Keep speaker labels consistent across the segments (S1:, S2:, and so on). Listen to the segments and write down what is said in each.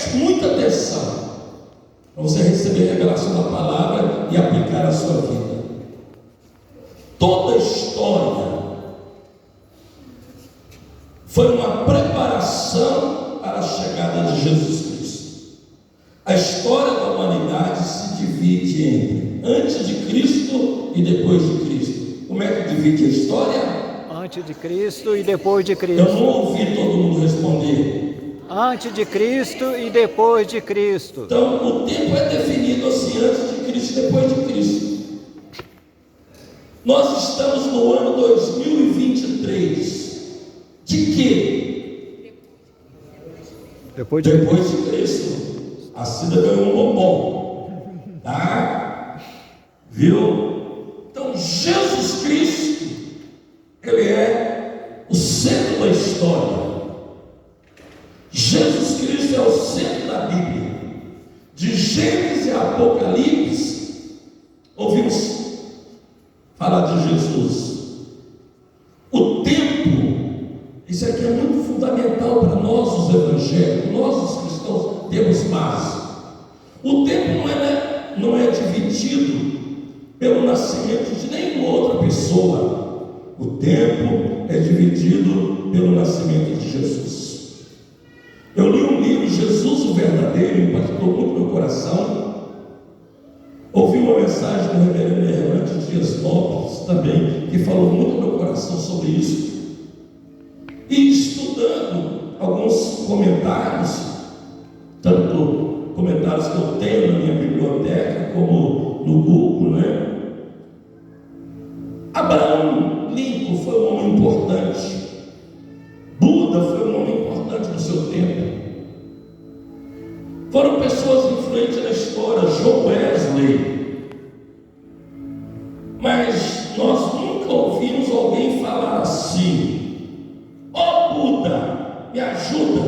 S1: Preste muita atenção para você receber a revelação da palavra e aplicar a sua vida. Toda a história foi uma preparação para a chegada de Jesus Cristo. A história da humanidade se divide entre antes de Cristo e depois de Cristo. Como é que divide a história?
S2: Antes de Cristo e depois de Cristo.
S1: Eu não ouvi todo mundo responder.
S2: Antes de Cristo e depois de Cristo.
S1: Então o tempo é definido assim, antes de Cristo e depois de Cristo. Nós estamos no ano 2023. De quê?
S2: Depois de
S1: Cristo. A Cida ganhou um bombom. Tá? Viu? Então Jesus Cristo, Ele é o centro da história. Jesus Cristo é o centro da Bíblia. De Gênesis a Apocalipse, ouvimos falar de Jesus. O tempo, isso aqui é muito fundamental para nós os evangélicos, nós os cristãos temos base. O tempo não é dividido pelo nascimento de nenhuma outra pessoa. O tempo é dividido pelo nascimento de Jesus. Eu li um livro, Jesus o Verdadeiro, impactou muito meu coração. Ouvi uma mensagem do reverendo Hernandes Dias Lopes também, que falou muito no meu coração sobre isso. E estudando alguns comentários, tanto comentários que eu tenho na minha biblioteca, como no Google, né? Abraão Lincoln foi um homem importante. Buda foi um homem importante no seu tempo. Foram pessoas influentes na história, John Wesley. Mas nós nunca ouvimos alguém falar assim: ó Buda, me ajuda.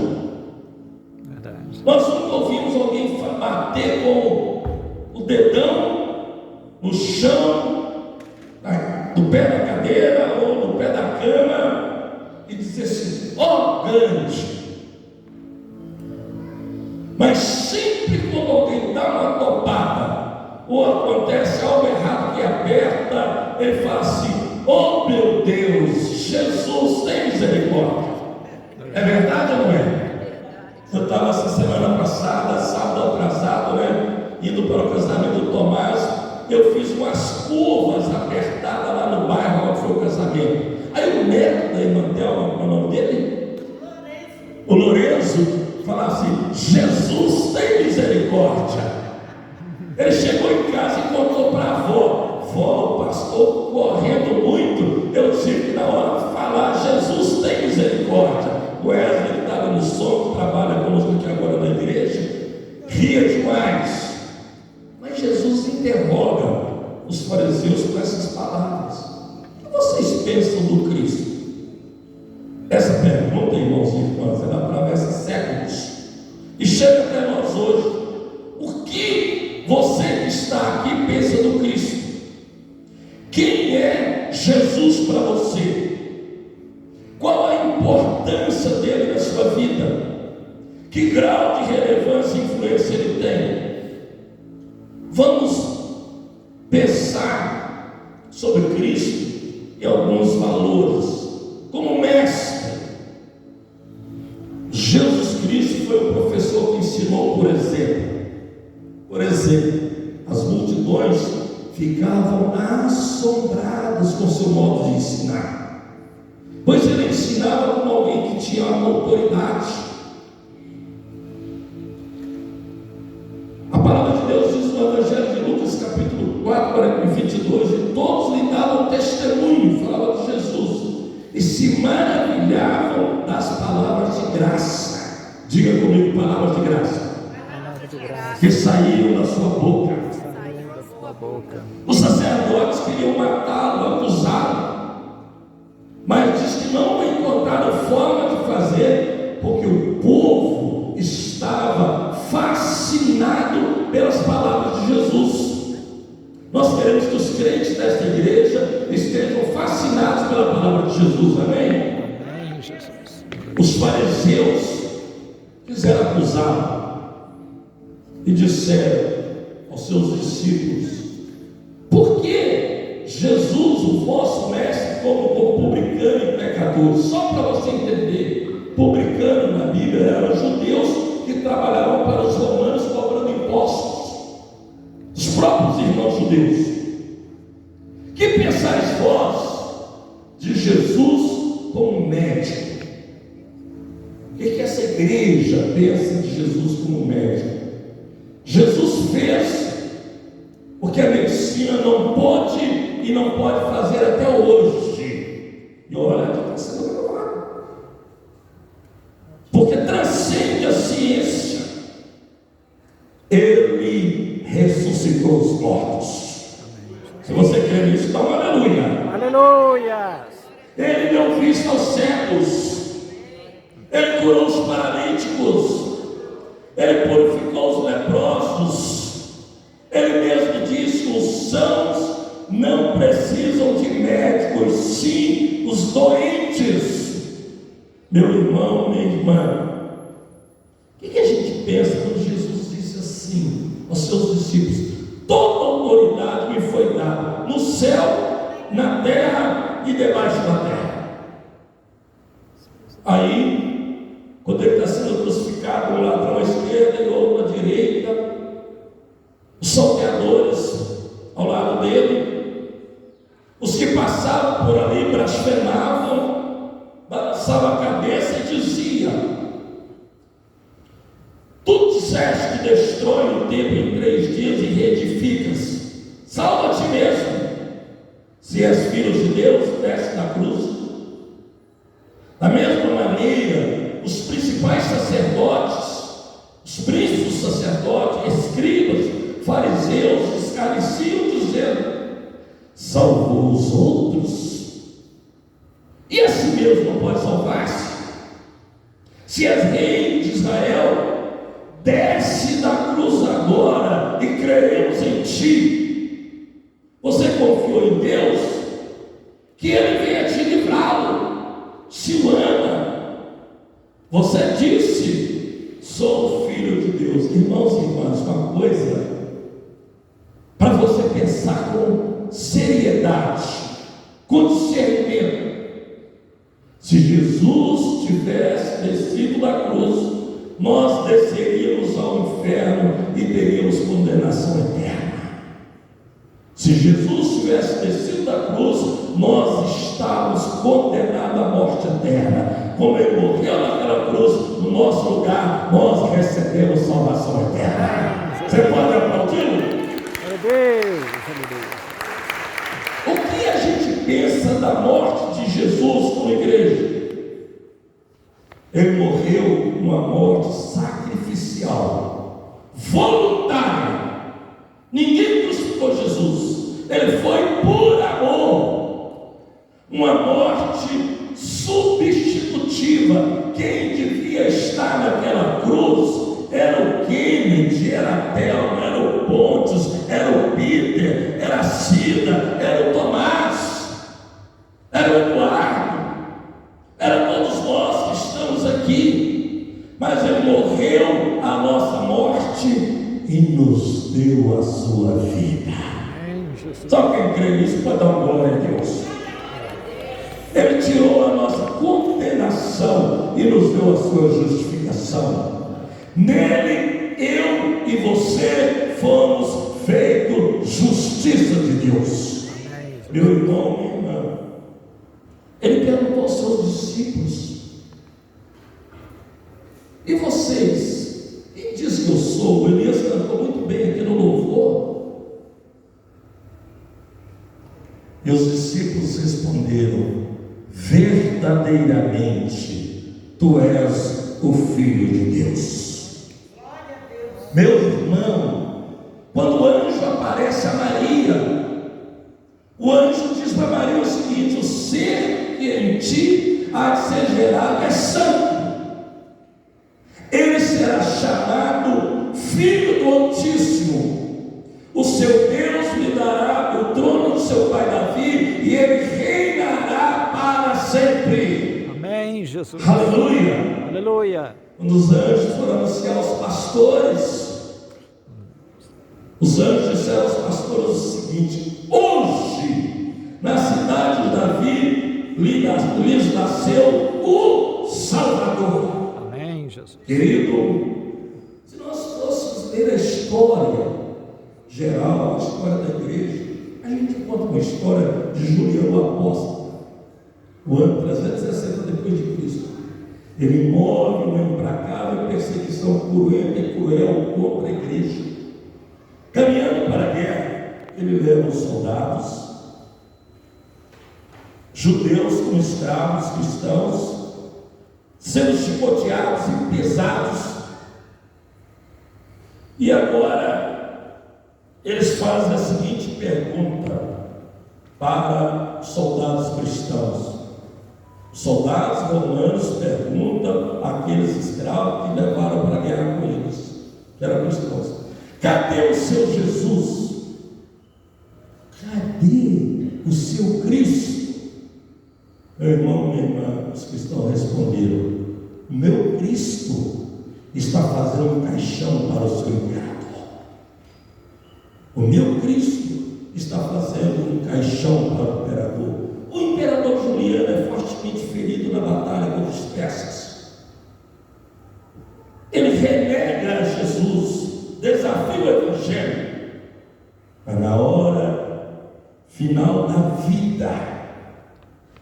S2: Verdade.
S1: Nós nunca ouvimos alguém bater com o dedão no chão, do pé da cadeira ou do pé da cama e dizer assim: ó grande. Mas sempre quando alguém dá uma topada ou acontece algo errado que aperta, ele fala assim: oh meu Deus, Jesus tem misericórdia. É verdade ou não é? Eu estava essa semana passada, sábado atrasado, né, indo para o casamento do Tomás. Eu fiz umas curvas apertadas lá no bairro onde foi o casamento. Aí o neto da irmã Thelma, qual é o nome dele? O Lourenço. Falar assim: Jesus tem misericórdia. Ele chegou em casa e contou para a avó. Vó, o pastor correndo muito, eu tive que na hora falar: Jesus tem misericórdia. O Wesley, que estava no som, que trabalha conosco aqui agora na igreja, ria demais. Mas Jesus interroga os fariseus com essas palavras: o que vocês pensam do Cristo? Essa pergunta, irmãos e irmãs, ela atravessa séculos e chega até nós hoje. O que você que está aqui pensa do Cristo? Quem é Jesus para você? Qual a importância dele na sua vida? Que grau de relevância e influência ele tem? Vamos pensar sobre Cristo e alguns valores. Como mestre, Jesus Cristo foi o professor que ensinou, por exemplo, as multidões ficavam assombradas com seu modo de ensinar, pois ele ensinava como alguém que tinha uma autoridade. A palavra de Deus diz no Evangelho de Lucas, capítulo 4, 22, e todos lhe davam testemunho, falava de Jesus, e se maravilhavam das palavras de graça. Diga comigo: palavras de graça. Que saíram da sua boca. Os sacerdotes queriam matá-lo, acusá-lo, mas diz que não encontraram forma de fazer, porque o povo estava fascinado pelas palavras de Jesus. Nós queremos que os crentes desta igreja estejam fascinados pela palavra de Jesus, amém?
S2: Amém, Jesus.
S1: Os fariseus quiseram acusá-lo. e disseram aos seus discípulos: por que Jesus, o vosso mestre, come com publicano e pecador? Só para você entender, publicano na Bíblia eram judeus que trabalhavam para os romanos cobrando impostos, os próprios irmãos judeus. Que pensais vós de Jesus como médico? O que essa igreja pensa de Jesus como médico? Jesus fez o que a medicina não pode e não pode fazer até hoje. E olha, está sendo gravado, porque transcende a ciência. Ele ressuscitou os mortos. Se você crê nisso, dá um aleluia.
S2: Aleluia!
S1: Ele deu vista aos cegos. Ele curou os paralíticos. Ele purificou os leprosos. Ele mesmo disse que os sãos não precisam de médicos, sim os doentes. Meu irmão, minha irmã, o que a gente pensa quando Jesus disse assim aos seus discípulos: toda autoridade me foi dada no céu, na terra e debaixo da terra? Aí, quando ele está sendo crucificado, um ladrão à esquerda e outro à direita, os salteadores ao lado dele, os que passavam por ali blasfemavam, balançavam a cabeça e diziam: tu disseste que destrói o templo em 3 dias e reedificas, salva a ti mesmo. Se és filho de Deus, desce da cruz. Da mesma maneira, os principais sacerdotes, os príncipes sacerdotes, escribas, fariseus, escarneciam, dizendo: salvou os outros, e a si mesmo não pode salvar-se? Se és rei de Israel, desce da cruz agora e creremos em ti. Você confiou em Deus, que Ele venha te livrá-lo. Se o ama, você disse: sou filho de Deus. Irmãos e irmãs, uma coisa para você pensar com seriedade, com discernimento. Se Jesus tivesse descido da cruz, nós desceríamos ao inferno e teríamos condenação eterna. Se Jesus tivesse descido da cruz, nós estávamos condenados à morte eterna. Como Ele morreu naquela cruz, no nosso lugar, nós recebemos salvação eterna. Você pode aplaudi-lo? O que a gente pensa da morte de Jesus como igreja? Ele morreu uma morte sacrificial, voluntária. Ninguém crucificou Jesus. Ele foi por amor. Uma morte substitutiva. Quem devia estar naquela cruz era o Kennedy, era a Thelma, era o Pontes, era o Peter, era a Cida, era o Tomás, era o Eduardo, era todos nós que estamos aqui. Mas Ele morreu a nossa morte e nos deu a sua vida. Só quem crê nisso pode dar uma glória a Deus. Ele tirou a nossa condenação e nos deu a sua justificação. Nele, eu e você fomos feitos justiça de Deus. Meu irmão, minha irmã, ele perguntou aos seus discípulos: e vocês? Quem diz que eu sou? O Elias cantou muito bem aqui no louvor. E os discípulos responderam: verdadeiramente, tu és o Filho de Deus. Meu irmão, quando o anjo aparece a Maria, o anjo diz para Maria o seguinte: o ser que em ti há de ser gerado é santo. Ele será chamado Filho do Altíssimo. O seu Deus lhe dará o trono do seu pai Davi, e ele reinará para sempre.
S2: Amém, Jesus.
S1: Aleluia.
S2: Aleluia.
S1: Quando os anjos foram anunciar aos pastores, Os anjos disseram aos pastores o seguinte: hoje, na cidade de Davi, lhes nasceu o Salvador.
S2: Amém, Jesus.
S1: Querido, se nós fôssemos ler a história geral, a história da igreja, a gente encontra uma história de Juliano o Apóstolo, o ano 360 depois de Cristo. Ele move uma implacável perseguição cruenta e cruel contra a igreja. Caminhando para a guerra, ele leva os soldados, judeus como escravos cristãos, sendo chicoteados e pesados. E agora eles fazem a seguinte pergunta para os soldados cristãos. Os soldados romanos perguntam àqueles escravos que levaram para a guerra com eles, que eram cristãos: cadê o seu Jesus? Cadê o seu Cristo? Meu irmão, minha irmã, os cristãos responderam: meu Cristo está fazendo um caixão para o seu encargo. O meu Cristo está fazendo um caixão para o imperador. O imperador Juliano é fortemente ferido na batalha contra os persas. Ele renega Jesus, desafia o evangelho, mas na hora final da vida,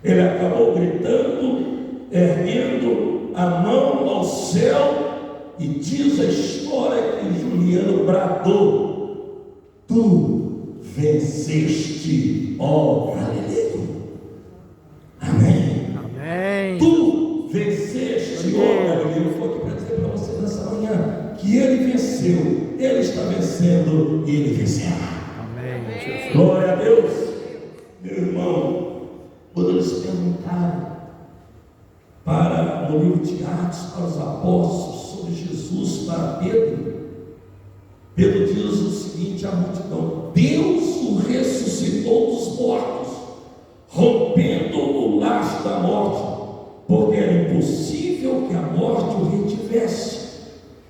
S1: ele acabou gritando, erguendo a mão ao céu, e diz a história que Juliano bradou: tu venceste, ó Galileu. Amém.
S2: Amém.
S1: Tu venceste, ó Galileu. Eu estou aqui para dizer para você nessa manhã que ele venceu, ele está vencendo e ele vencerá.
S2: Amém, Jesus.
S1: Glória a Deus. Meu irmão, quando eles perguntaram no livro de Atos para os apóstolos sobre Jesus, para Pedro, Pedro diz o seguinte à multidão: Deus o ressuscitou dos mortos, rompendo o laço da morte, porque era impossível que a morte o retivesse.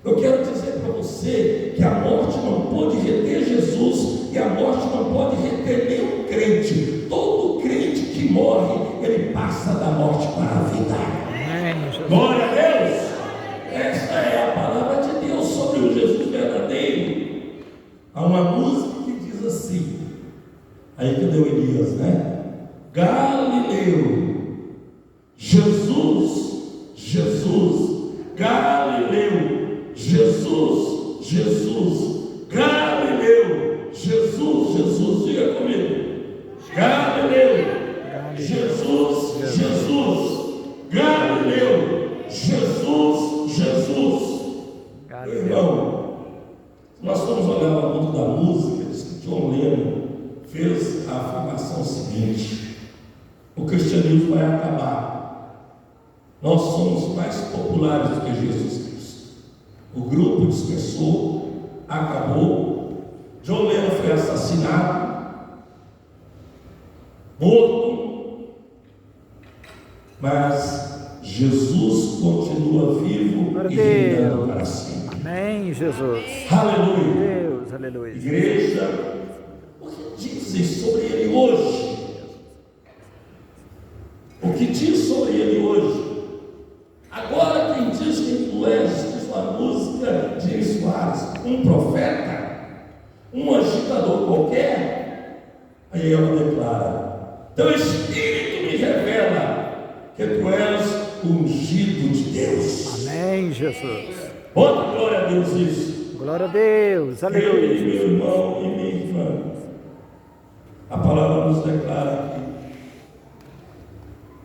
S1: Eu quero dizer para você que a morte não pode reter Jesus, e a morte não pode reter nenhum crente. Todo crente que morre, ele passa da morte para a vida.
S2: Amém, Jesus.
S1: Glória a Deus. Esta é a palavra de Deus sobre o Jesus verdadeiro. Há uma música que diz assim, aí que deu Elias, né? Galileu, Jesus, Jesus, Galileu, Jesus, Jesus, Galileu, Jesus, Jesus, diga comigo: Galileu, Jesus, Jesus, Galileu, Jesus, Jesus. Irmão, nós vamos olhar para o mundo da música, diz que John Lennon fez a afirmação seguinte: o cristianismo vai acabar, nós somos mais populares do que Jesus Cristo. O grupo dispersou, acabou. John Lennon foi assassinado, morto, mas Jesus continua vivo e reinando para sempre.
S2: Amém, Jesus.
S1: Aleluia.
S2: Deus, aleluia.
S1: Igreja, o que dizem sobre ele hoje? O que diz sobre ele hoje? Agora quem diz que tu és, diz uma música de Eri Soares, um profeta, um agitador qualquer, aí ela declara: teu Espírito me revela que tu és o ungido de Deus.
S2: Amém, Jesus.
S1: Bota glória a Deus isso.
S2: Glória a Deus,
S1: Eu
S2: aleluia.
S1: e meu irmão e minha irmã, a palavra nos declara que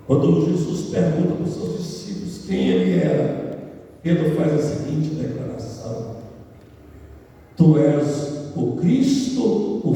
S1: quando Jesus pergunta para os seus discípulos quem ele era, Pedro faz a seguinte declaração: tu és o Cristo, o